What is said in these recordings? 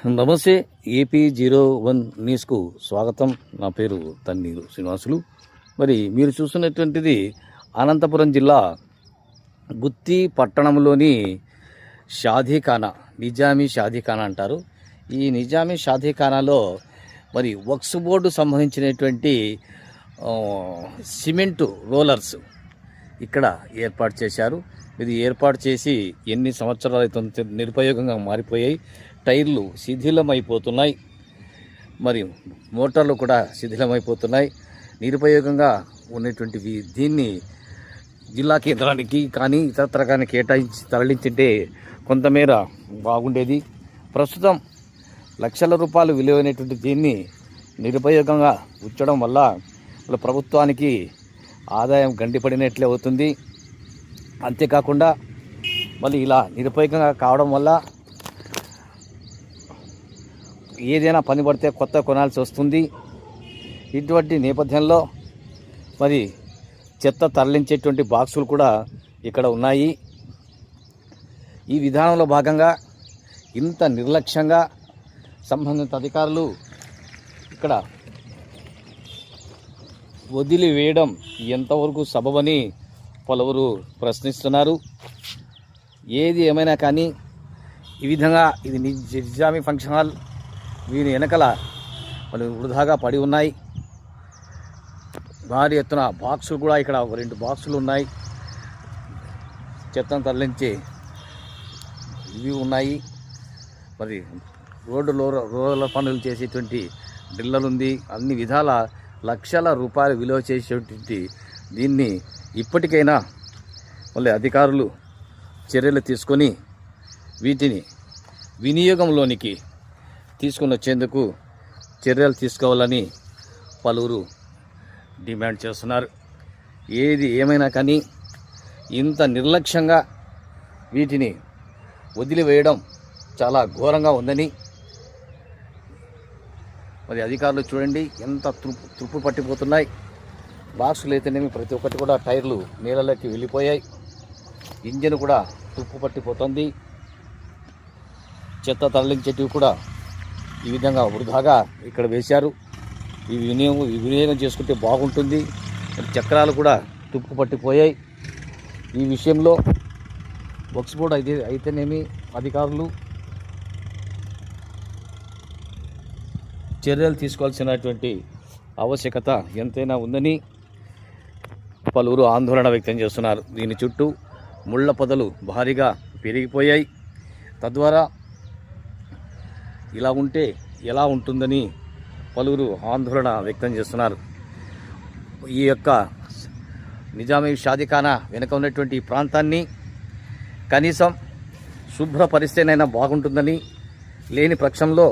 నమస్తే. AP01 న్యూస్కు స్వాగతం. నా పేరు తన్నీరు శ్రీనివాసులు. మరి మీరు చూస్తున్నటువంటిది అనంతపురం జిల్లా గుత్తి పట్టణంలోని షాదీఖానా, నిజామీ షాదీఖానా అంటారు. ఈ నిజామీ షాదీఖానాలో మరి వక్స్ బోర్డు సంబంధించినటువంటి సిమెంటు రోలర్స్ ఇక్కడ ఏర్పాటు చేశారు. ఇది ఏర్పాటు చేసి ఎన్ని సంవత్సరాలు అయితే నిరుపయోగంగా మారిపోయాయి. టైర్లు శిథిలమైపోతున్నాయి, మరి మోటార్లు కూడా శిథిలమైపోతున్నాయి. నిరుపయోగంగా ఉన్నటువంటి దీన్ని జిల్లా కేంద్రానికి కానీ ఇతరత్ర కానీ కేటాయించి తరలించింటే కొంతమేర బాగుండేది. ప్రస్తుతం లక్షల రూపాయలు విలువైనటువంటి దీన్ని నిరుపయోగంగా ఉంచడం వల్ల ప్రభుత్వానికి ఆదాయం గండిపడినట్లే అవుతుంది. అంతేకాకుండా మళ్ళీ ఇలా నిరుపయోగంగా కావడం వల్ల ఏదైనా పని పడితే కొత్త కొనాల్సి వస్తుంది. ఇటువంటి నేపథ్యంలో మరి చెత్త తరలించేటువంటి బాక్సులు కూడా ఇక్కడ ఉన్నాయి. ఈ విధానంలో భాగంగా ఇంత నిర్లక్ష్యంగా సంబంధిత అధికారులు ఇక్కడ వదిలివేయడం ఎంతవరకు సబబని పలువురు ప్రశ్నిస్తున్నారు. ఏది ఏమైనా కానీ ఈ విధంగా ఇది నిజామీ ఫంక్షన్ హాల్, వీని వెనకల వాళ్ళు వృధాగా పడి ఉన్నాయి. భారీ ఎత్తున బాక్సులు కూడా ఇక్కడ 2 బాక్సులు ఉన్నాయి. చెత్తను తరలించి ఇవి ఉన్నాయి. మరి రోడ్ల పనులు చేసేటువంటి డ్రిల్లర్ ఉంది. అన్ని విధాల లక్షల రూపాయలు విలువ చేసేటువంటి దీన్ని ఇప్పటికైనా మళ్ళీ అధికారులు చర్యలు తీసుకొని వీటిని వినియోగంలోనికి తీసుకుని వచ్చేందుకు చర్యలు తీసుకోవాలని పలువురు డిమాండ్ చేస్తున్నారు. ఏది ఏమైనా కానీ ఇంత నిర్లక్ష్యంగా వీటిని వదిలివేయడం చాలా ఘోరంగా ఉందని మరి అధికారులు చూడండి ఎంత తుప్పు పట్టిపోతున్నాయి. బాక్సులు అయితేనేమి ప్రతి ఒక్కటి కూడా టైర్లు నీళ్ళలోకి వెళ్ళిపోయాయి. ఇంజిన్ కూడా తుప్పు పట్టిపోతుంది. చెత్త తరలించేటివి కూడా ఈ విధంగా వృధాగా ఇక్కడ వేశారు. ఈ వినియోగం చేసుకుంటే బాగుంటుంది. చక్రాలు కూడా తుప్పు పట్టిపోయాయి. ఈ విషయంలో వక్స్ బోర్డు అయితేనేమి అధికారులు చర్యలు తీసుకోవాల్సినటువంటి ఆవశ్యకత ఎంతైనా ఉందని పలువురు ఆందోళన వ్యక్తం చేస్తున్నారు. దీని చుట్టూ ముళ్ళ పొదలు భారీగా పెరిగిపోయాయి. తద్వారా ఇలా ఉంటే ఎలా ఉంటుందని పలువురు ఆందోళన వ్యక్తం చేస్తున్నారు. ఈ యొక్క నిజామీ షాదీఖానా వెనుక ఉన్నటువంటి ప్రాంతాన్ని కనీసం శుభ్రపరిస్తేనైనా బాగుంటుందని, లేని పక్షంలో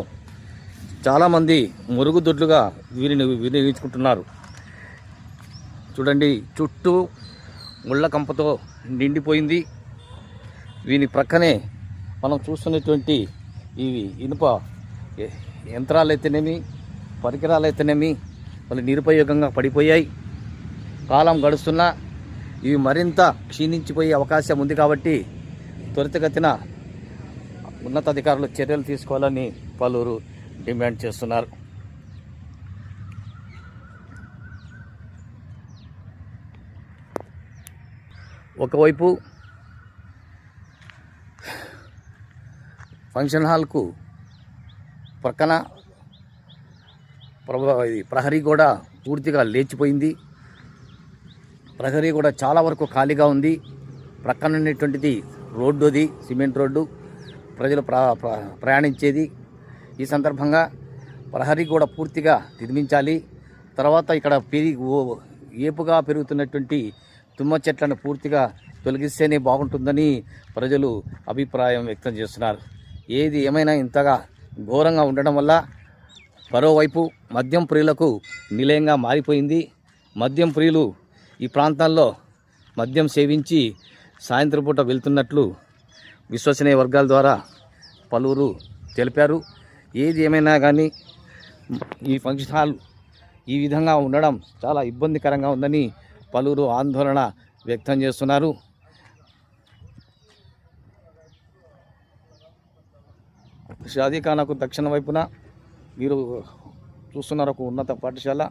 చాలామంది మురుగుదొడ్లుగా వీరిని వినియోగించుకుంటున్నారు. చూడండి, చుట్టూ ముళ్ళ కంపతో నిండిపోయింది. వీని ప్రక్కనే మనం చూస్తున్నటువంటి ఇవి ఇనుప యంత్రాలు అయితేనేమి పరికరాలు అయితేనేమి వాళ్ళు నిరుపయోగంగా పడిపోయాయి. కాలం గడుస్తున్నా ఇవి మరింత క్షీణించిపోయే అవకాశం ఉంది. కాబట్టి త్వరితగతిన ఉన్నతాధికారులు చర్యలు తీసుకోవాలని పలువురు డిమాండ్ చేస్తున్నారు. ఒకవైపు ఫంక్షన్ హాల్కు ప్రక్కన ప్రహరీ కూడా పూర్తిగా లేచిపోయింది. ప్రహరీ కూడా చాలా వరకు ఖాళీగా ఉంది. ప్రక్కన ఉన్నటువంటిది రోడ్డు, అది సిమెంట్ రోడ్డు, ప్రజలు ప్రయాణించేది. ఈ సందర్భంగా ప్రహరీ కూడా పూర్తిగా నిర్మించాలి. తర్వాత ఇక్కడ ఏపుగా పెరుగుతున్నటువంటి తుమ్మ చెట్లను పూర్తిగా తొలగిస్తేనే బాగుంటుందని ప్రజలు అభిప్రాయం వ్యక్తం చేస్తున్నారు. ఏది ఏమైనా ఇంతగా ఘోరంగా ఉండడం వల్ల మరోవైపు మద్యం ప్రియులకు నిలయంగా మారిపోయింది. మద్యం ప్రియులు ఈ ప్రాంతాల్లో మద్యం సేవించి సాయంత్రం పూట వెళ్తున్నట్లు విశ్వసనీయ వర్గాల ద్వారా పలువురు తెలిపారు. ఏది ఏమైనా కానీ ఈ ఫంక్షన్ హాల్ ఈ విధంగా ఉండడం చాలా ఇబ్బందికరంగా ఉందని పలువురు ఆందోళన వ్యక్తం చేస్తున్నారు. షాదీఖానాకు దక్షిణ వైపున మీరు చూస్తున్నారు ఒక ఉన్నత పాఠశాల.